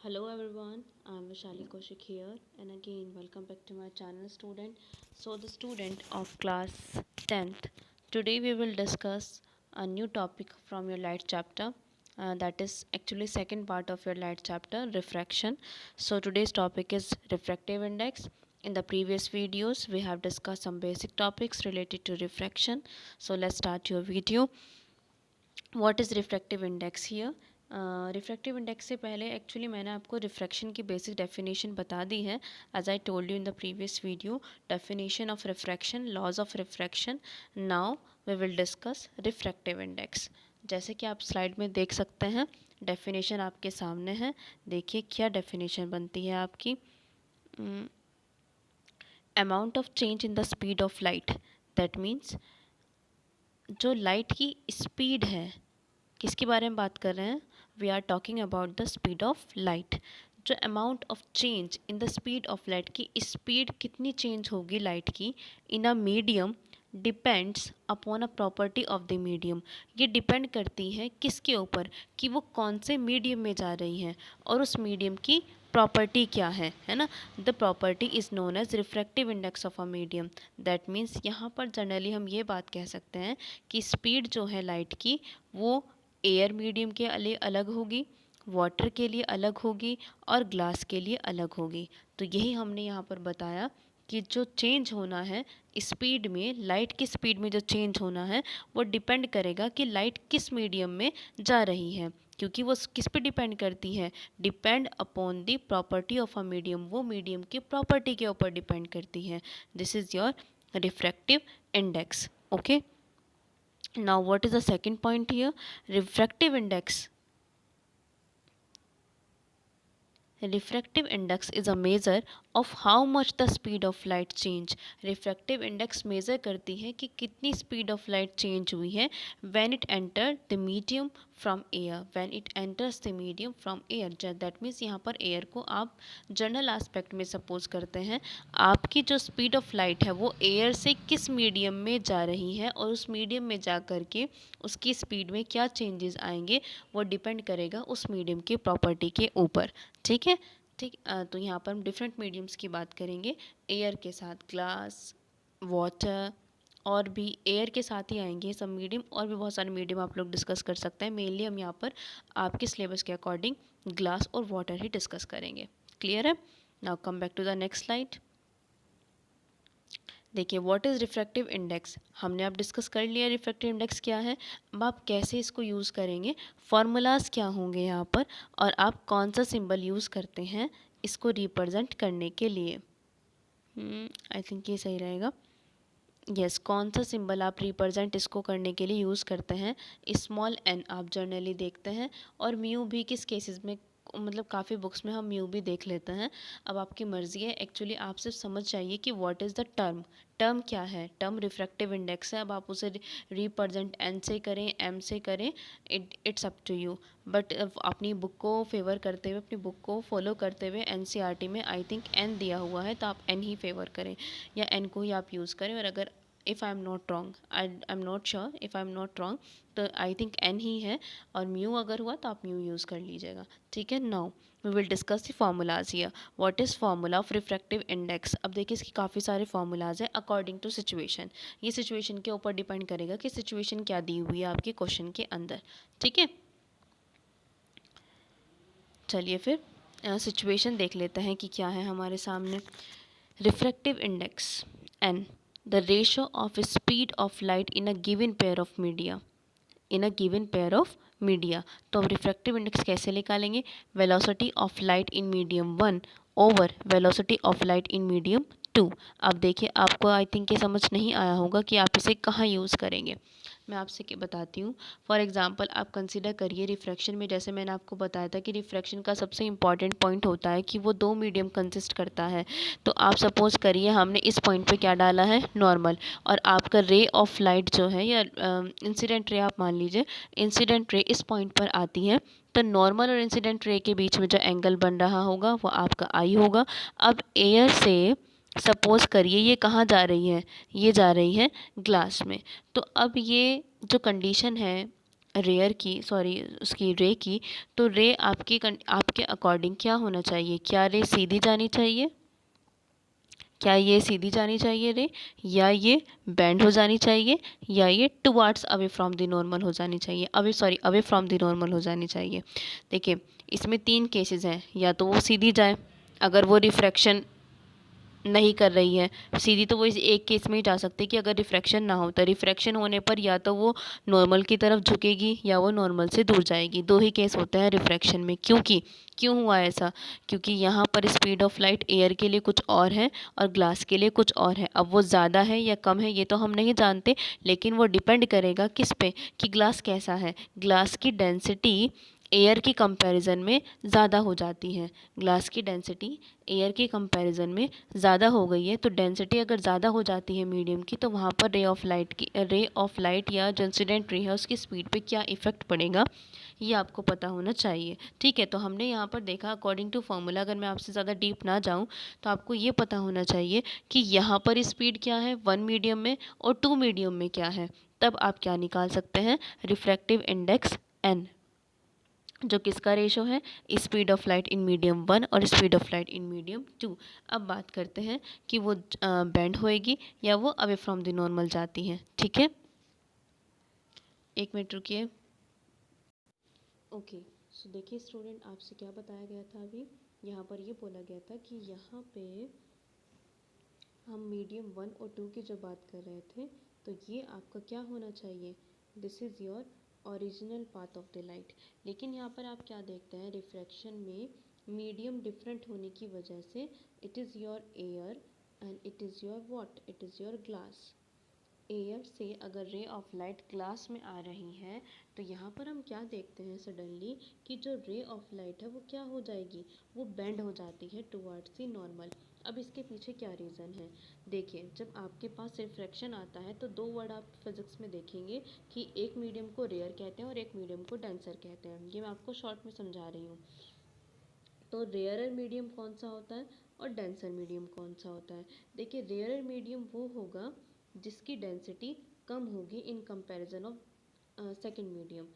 Hello everyone, I am Vishali Kaushik here and again welcome back to my channel student. So the student of class 10th, today we will discuss a new topic from your light chapter, that is actually second part of your light chapter, refraction. So today's topic is refractive index. In the previous videos we have discussed some basic topics related to refraction. So let's start your video. What is refractive index here. Refractive index से पहले actually मैंने आपको refraction की basic definition बता दी है as I told you in the previous video. Definition of refraction, laws of refraction. Now we will discuss refractive index. जैसे कि आप स्लाइड में देख सकते हैं, डेफिनेशन आपके सामने है. देखिए क्या डेफिनेशन बनती है आपकी. Amount of change in the speed of light, that means जो लाइट की स्पीड है, किसके बारे में बात कर रहे हैं? We are talking about the speed of light. जो amount of change in the speed of light की स्पीड कितनी चेंज होगी लाइट की in a medium depends upon a property of the medium. ये डिपेंड करती है किसके ऊपर, कि वो कौन से मीडियम में जा रही हैं और उस मीडियम की प्रॉपर्टी क्या है ना. The property is known as refractive index of a medium. That means यहाँ पर जनरली हम ये बात कह सकते हैं कि स्पीड जो है लाइट की वो एयर मीडियम के लिए अलग होगी, वाटर के लिए अलग होगी और ग्लास के लिए अलग होगी. तो यही हमने यहाँ पर बताया कि जो चेंज होना है स्पीड में, लाइट की स्पीड में जो चेंज होना है वो डिपेंड करेगा कि लाइट किस मीडियम में जा रही है. क्योंकि वो किस पे डिपेंड करती है? Depend upon the property of a medium. वो मीडियम की प्रॉपर्टी के ऊपर डिपेंड करती है. This is your refractive index. Okay. Now what is the second point here? Refractive index. Refractive index is a measure of how much the speed of light change. Refractive index measure करती है कि कितनी speed of light change हुई है when it enter the medium from air. When it enters the medium from air. That means यहाँ पर air को आप जनरल aspect में suppose करते हैं. आपकी जो speed of light है वो air से किस medium में जा रही है और उस medium में जा कर के उसकी speed में क्या changes आएंगे वो depend करेगा उस medium की property के ऊपर. ठीक है. ठीक. तो यहाँ पर हम डिफरेंट मीडियम्स की बात करेंगे. एयर के साथ ग्लास, वाटर और भी एयर के साथ ही आएंगे सब मीडियम. और भी बहुत सारे मीडियम आप लोग डिस्कस कर सकते हैं. मेनली हम यहाँ पर आपके सिलेबस के अकॉर्डिंग ग्लास और वाटर ही डिस्कस करेंगे. क्लियर है? Now come back to the next slide. देखिए व्हाट इज़ रिफ्रैक्टिव इंडेक्स. हमने अब डिस्कस कर लिया रिफ्रैक्टिव इंडेक्स क्या है. अब आप कैसे इसको यूज़ करेंगे, फार्मूलाज क्या होंगे यहाँ पर, और आप कौन सा सिंबल यूज़ करते हैं इसको रिप्रेजेंट करने के लिए. आई थिंक ये सही रहेगा. यस, कौन सा सिंबल आप रिप्रेजेंट इसको करने के लिए यूज़ करते हैं. स्मॉल एन आप जनरली देखते हैं और म्यू भी किस केसेस में, मतलब काफ़ी बुक्स में हम म्यू भी देख लेते हैं. अब आपकी मर्ज़ी है. एक्चुअली आप सिर्फ समझ जाइए कि what is the term. Term क्या है? टर्म रिफ्रैक्टिव इंडेक्स है. अब आप उसे रिप्रेजेंट एन से करें, एम से करें, it's up to you. But अपनी बुक को फेवर करते हुए, अपनी बुक को फॉलो करते हुए एनसीईआरटी में आई थिंक एन दिया हुआ है तो आप एन ही फेवर करें या एन को ही आप यूज़ करें. और अगर if I am not wrong, I am not sure, if I am not wrong तो आई थिंक एन ही है. और म्यू अगर हुआ तो आप म्यू यूज़ कर लीजिएगा. ठीक है. Now we will discuss the formulas here. What is formula of refractive index. अब देखिए इसकी काफ़ी सारे फार्मूलाज हैं अकॉर्डिंग टू सिचुएशन. ये सिचुएशन के ऊपर डिपेंड करेगा कि सिचुएशन क्या दी हुई है आपके क्वेश्चन के अंदर. ठीक है. चलिए फिर सिचुएशन देख लेते हैं कि क्या है हमारे सामने. Refractive index N, the ratio of speed of light in a given pair of media. In a given pair of media. तो हम रिफ्रैक्टिव इंडेक्स कैसे निकालेंगे? Velocity of light in medium 1 over velocity of light in medium 2. अब देखिए आपको I think ये समझ नहीं आया होगा कि आप इसे कहाँ यूज़ करेंगे. मैं आपसे क्या बताती हूँ. फॉर एग्जांपल आप कंसिडर करिए रिफ्रैक्शन में, जैसे मैंने आपको बताया था कि रिफ्रैक्शन का सबसे इंपॉर्टेंट पॉइंट होता है कि वो दो मीडियम कंसिस्ट करता है. तो आप सपोज़ करिए हमने इस पॉइंट पे क्या डाला है, नॉर्मल, और आपका रे ऑफ लाइट जो है या इंसिडेंट रे आप मान लीजिए, इंसिडेंट रे इस पॉइंट पर आती है. तो नॉर्मल और इंसिडेंट रे के बीच में जो एंगल बन रहा होगा वो आपका आई होगा. अब एयर से सपोज़ करिए ये कहाँ जा रही है, ये जा रही है ग्लास में. तो अब ये जो कंडीशन है उसकी रे की, तो रे आपके अकॉर्डिंग क्या होना चाहिए? क्या रे सीधी जानी चाहिए? क्या ये सीधी जानी चाहिए रे, या ये बेंड हो जानी चाहिए, या ये towards away from the normal हो जानी चाहिए, अवे फ्रॉम द नॉर्मल हो जानी चाहिए? देखिए, इसमें 3 केसेस हैं। या तो वो सीधी जाए, अगर वो रिफ्रैक्शन नहीं कर रही है सीधी, तो वो इस एक केस में ही जा सकती है कि अगर रिफ्रैक्शन ना हो, तो रिफ्रैक्शन होने पर या तो वो नॉर्मल की तरफ झुकेगी या वो नॉर्मल से दूर जाएगी। 2 ही केस होते हैं रिफ्रैक्शन में। क्यों हुआ ऐसा? क्योंकि यहाँ पर स्पीड ऑफ लाइट एयर के लिए कुछ और है और ग्लास के लिए कुछ और है। अब वो ज़्यादा है या कम है ये तो हम नहीं जानते, लेकिन वो डिपेंड करेगा किस पे, कि ग्लास कैसा है। ग्लास की डेंसिटी एयर की कंपैरिजन में ज़्यादा हो जाती है। ग्लास की डेंसिटी एयर के कंपैरिजन में ज़्यादा हो गई है, तो डेंसिटी अगर ज़्यादा हो जाती है मीडियम की, तो वहाँ पर रे ऑफ लाइट या जो इंसिडेंट रे है उसकी स्पीड पे क्या इफ़ेक्ट पड़ेगा, ये आपको पता होना चाहिए। ठीक है, तो हमने यहाँ पर देखा अकॉर्डिंग टू फॉर्मूला, अगर मैं आपसे ज़्यादा डीप ना जाऊँ तो आपको ये पता होना चाहिए कि यहाँ पर स्पीड क्या है 1 मीडियम में और 2 मीडियम में क्या है। तब आप क्या निकाल सकते हैं? रिफ्रैक्टिव इंडेक्स n, जो किसका रेशो है? Speed of light in medium 1 और speed of light in medium 2। अब बात करते हैं कि वो बेंड होएगी या वो अवे फ्रॉम द नॉर्मल जाती है। ठीक है, 1 मिनट रुकिए। ओके, सो देखिए स्टूडेंट, आपसे क्या बताया गया था अभी? यहाँ पर ये बोला गया था कि यहाँ पे हम मीडियम 1 और 2 की जब बात कर रहे थे, तो ये आपका क्या होना चाहिए? This is your original path of the light. लेकिन यहाँ पर आप क्या देखते हैं, रिफ्रैक्शन में मीडियम डिफरेंट होने की वजह से it is your air and it is your what, it is your glass. Air से अगर रे ऑफ लाइट ग्लास में आ रही है, तो यहाँ पर हम क्या देखते हैं सडनली, कि जो रे ऑफ लाइट है वो क्या हो जाएगी? वो बेंड हो जाती है टुवर्ड्स दी नॉर्मल। अब इसके पीछे क्या रीज़न है? देखिए, जब आपके पास रिफ्रैक्शन आता है तो 2 वर्ड आप फिजिक्स में देखेंगे कि एक मीडियम को रेयर कहते हैं और एक मीडियम को डेंसर कहते हैं। ये मैं आपको शॉर्ट में समझा रही हूँ। तो रेयरर मीडियम कौन सा होता है और डेंसर मीडियम कौन सा होता है? देखिए, रेयरर मीडियम वो होगा जिसकी डेंसिटी कम होगी in comparison of second medium.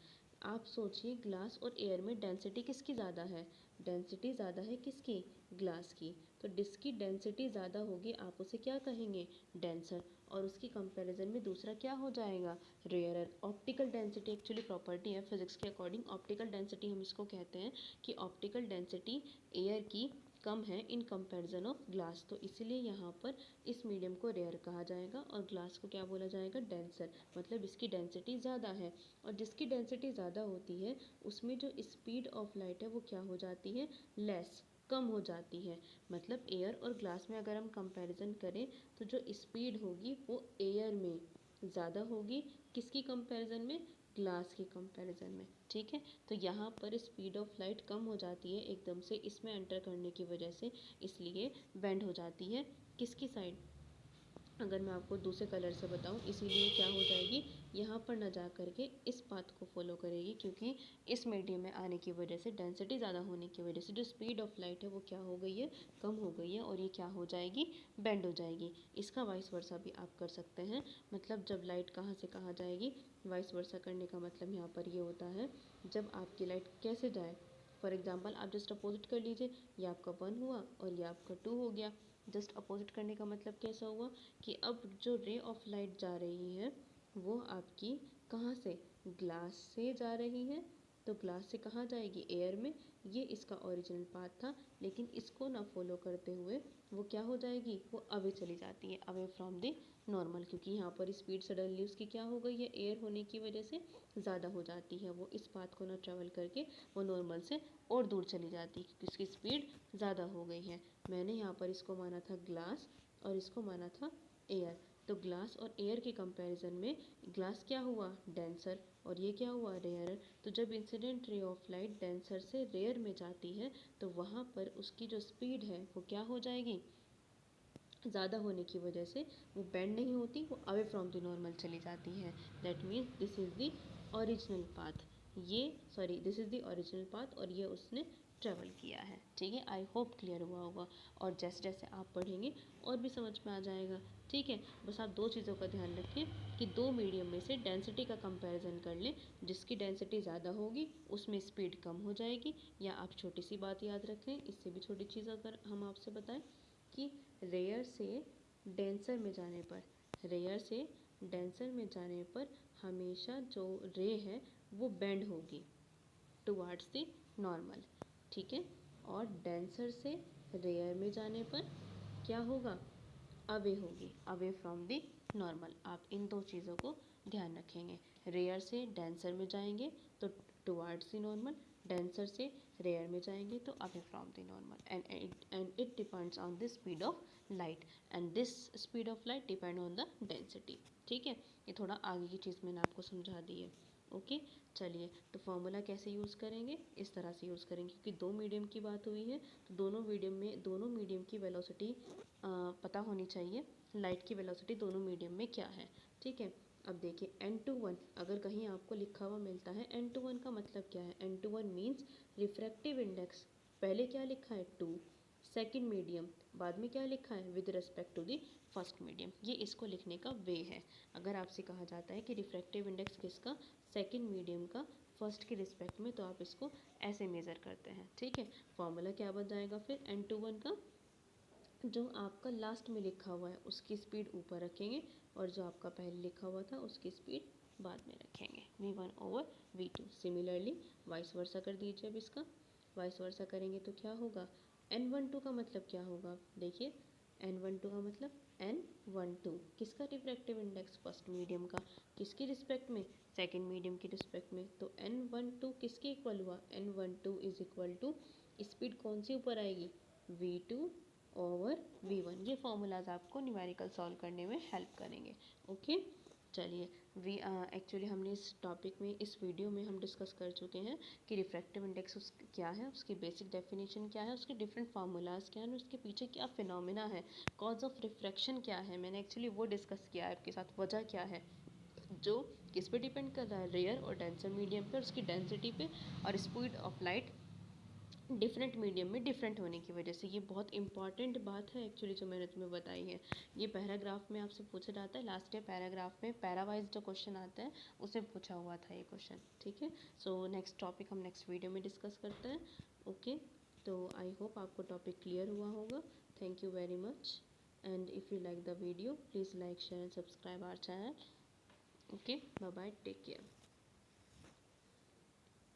आप सोचिए, ग्लास और एयर में डेंसिटी किसकी ज़्यादा है? डेंसिटी ज़्यादा है किसकी? ग्लास की। तो जिसकी डेंसिटी ज़्यादा होगी आप उसे क्या कहेंगे? डेंसर। और उसकी कंपैरिजन में दूसरा क्या हो जाएगा? Rarer. Optical density actually property है फिजिक्स के अकॉर्डिंग, ऑप्टिकल डेंसिटी हम इसको कहते हैं कि ऑप्टिकल डेंसिटी एयर की कम है इन कंपैरिजन ऑफ ग्लास, तो इसीलिए यहाँ पर इस मीडियम को रेयर कहा जाएगा और ग्लास को क्या बोला जाएगा? डेंसर। मतलब इसकी डेंसिटी ज़्यादा है, और जिसकी डेंसिटी ज़्यादा होती है उसमें जो स्पीड ऑफ लाइट है वो क्या हो जाती है? लेस, कम हो जाती है। मतलब एयर और ग्लास में अगर हम कंपैरिजन करें तो जो स्पीड होगी वो एयर में ज़्यादा होगी, किसकी कंपैरिजन में? ग्लास की कंपैरिजन में। ठीक है, तो यहाँ पर स्पीड ऑफ लाइट कम हो जाती है एकदम से इसमें एंटर करने की वजह से, इसलिए बेंड हो जाती है किसकी साइड? अगर मैं आपको दूसरे कलर से बताऊं, इसीलिए क्या हो जाएगी, यहाँ पर ना जा करके इस पाथ को फॉलो करेगी, क्योंकि इस मीडियम में आने की वजह से डेंसिटी ज़्यादा होने की वजह से जो स्पीड ऑफ लाइट है वो क्या हो गई है? कम हो गई है, और ये क्या हो जाएगी? बेंड हो जाएगी। इसका वाइस वर्सा भी आप कर सकते हैं। मतलब जब लाइट कहाँ से कहाँ जाएगी, वाइस वर्सा करने का मतलब यहाँ पर ये होता है, जब आपकी लाइट कैसे जाए। फॉर एग्जाम्पल आप जस्ट अपोजिट कर लीजिए, ये आपका 1 हुआ और ये आपका 2 हो गया। जस्ट अपोजिट करने का मतलब कैसा हुआ, कि अब जो रे ऑफ लाइट जा रही है वो आपकी कहाँ से? ग्लास से जा रही है, तो ग्लास से कहाँ जाएगी? एयर में। ये इसका ओरिजिनल पाथ था, लेकिन इसको ना फॉलो करते हुए वो क्या हो जाएगी? वो अवे चली जाती है, अवे फ्रॉम द नॉर्मल, क्योंकि यहाँ पर स्पीड सडनली उसकी क्या हो गई है? एयर होने की वजह से ज़्यादा हो जाती है। वो इस पाथ को ना ट्रेवल करके वो नॉर्मल से और दूर चली जाती है, क्योंकि उसकी स्पीड ज़्यादा हो गई है। मैंने यहाँ पर इसको माना था ग्लास और इसको माना था एयर। तो ग्लास और एयर के कंपैरिजन में ग्लास क्या हुआ? डेंसर, और ये क्या हुआ? रेयरर। तो जब incident ray of light denser से रेयर में जाती है, तो वहाँ पर उसकी जो स्पीड है वो क्या हो जाएगी? ज़्यादा होने की वजह से वो बेंड नहीं होती, वो अवे फ्रॉम द नॉर्मल चली जाती है। That means this is the original path. This is the original path, और ये उसने ट्रेवल किया है। ठीक है, आई होप क्लियर हुआ होगा। और जैसे जैसे आप पढ़ेंगे और भी समझ में आ जाएगा। ठीक है, बस आप दो चीज़ों का ध्यान रखें कि दो मीडियम में से डेंसिटी का कंपैरिजन कर लें। जिसकी डेंसिटी ज़्यादा होगी उसमें स्पीड कम हो जाएगी। या आप छोटी सी बात याद रखें, इससे भी छोटी चीज़ अगर हम आपसे बताएं कि रेयर से डेंसर में जाने पर, रेयर से डेंसर में जाने पर हमेशा जो रे है वो बेंड होगी टुवार्ड्स द नॉर्मल। ठीक है, और डेंसर से रेयर में जाने पर क्या होगा, अवे होगी, अवे फ्रॉम द नॉर्मल। आप इन दो चीज़ों को ध्यान रखेंगे। रेयर से डेंसर में जाएंगे तो टुवार्ड्स द नॉर्मल, डेंसर से रेयर में जाएंगे तो away from the normal. And it depends on the speed of light, and this speed of light depend on the density. ठीक है, ये थोड़ा आगे की चीज़ मैंने आपको समझा दी है। ओके, चलिए, तो फॉर्मूला कैसे यूज़ करेंगे, इस तरह से यूज़ करेंगे क्योंकि दो मीडियम की बात हुई है तो दोनों मीडियम की वेलोसिटी पता होनी चाहिए। लाइट की वेलोसिटी दोनों मीडियम में क्या है। ठीक है, अब देखिए n/1 अगर कहीं आपको लिखा हुआ मिलता है, n/1 का मतलब क्या है, n/1 मीन्स रिफ्रैक्टिव इंडेक्स। पहले क्या लिखा है 2, सेकेंड मीडियम, बाद में क्या लिखा है with respect to the first medium. ये इसको लिखने का वे है। अगर आपसे कहा जाता है कि रिफ्रैक्टिव इंडेक्स किसका, सेकेंड मीडियम का फर्स्ट के रिस्पेक्ट में, तो आप इसको ऐसे मेज़र करते हैं। ठीक है, फॉर्मूला क्या बन जाएगा फिर, n/1 का जो आपका लास्ट में लिखा हुआ है उसकी स्पीड ऊपर रखेंगे और जो आपका पहले लिखा हुआ था उसकी स्पीड बाद में रखेंगे, v1/v2। सिमिलरली वाइस वर्सा कर दीजिए। अब इसका वाइस वर्सा करेंगे तो क्या होगा, n12 का मतलब क्या होगा, देखिए n12 का मतलब n12 किसका रिफ्रैक्टिव इंडेक्स, फर्स्ट मीडियम का, किसकी रिस्पेक्ट में, सेकेंड मीडियम की रिस्पेक्ट में। तो n12 किसके इक्वल हुआ, n12 is equal to, speed कौन सी ऊपर आएगी, v2/v1। ये फॉर्मूलाज आपको न्यूमेरिकल सॉल्व करने में हेल्प करेंगे। ओके, चलिए, एक्चुअली हमने इस टॉपिक में, इस वीडियो में हम डिस्कस कर चुके हैं कि रिफ्रैक्टिव इंडेक्स क्या है, उसकी बेसिक डेफिनेशन क्या है, उसके डिफरेंट फार्मूलाज क्या हैं, उसके पीछे क्या फिनोमिना है, कॉज ऑफ रिफ्रैक्शन क्या है, मैंने एक्चुअली वो डिस्कस किया है आपके साथ। वजह क्या है, जो किस पे डिपेंड कर रहा है, रेयर और डेंसर मीडियम पे, उसकी डेंसिटी पे, और speed of light different medium में डिफरेंट होने की वजह से। ये बहुत इंपॉर्टेंट बात है एक्चुअली जो मैंने तुम्हें बताई है। ये पैराग्राफ में आपसे पूछा जाता है, लास्ट ईयर पैराग्राफ में पैरावाइज जो क्वेश्चन आता है उससे पूछा हुआ था ये क्वेश्चन। ठीक है, सो नेक्स्ट टॉपिक हम नेक्स्ट वीडियो में डिस्कस करते हैं। ओके, तो आई होप आपको टॉपिक क्लियर हुआ होगा। Thank you very much, and if you like the video please like share and subscribe our channel. Okay, bye bye, take care.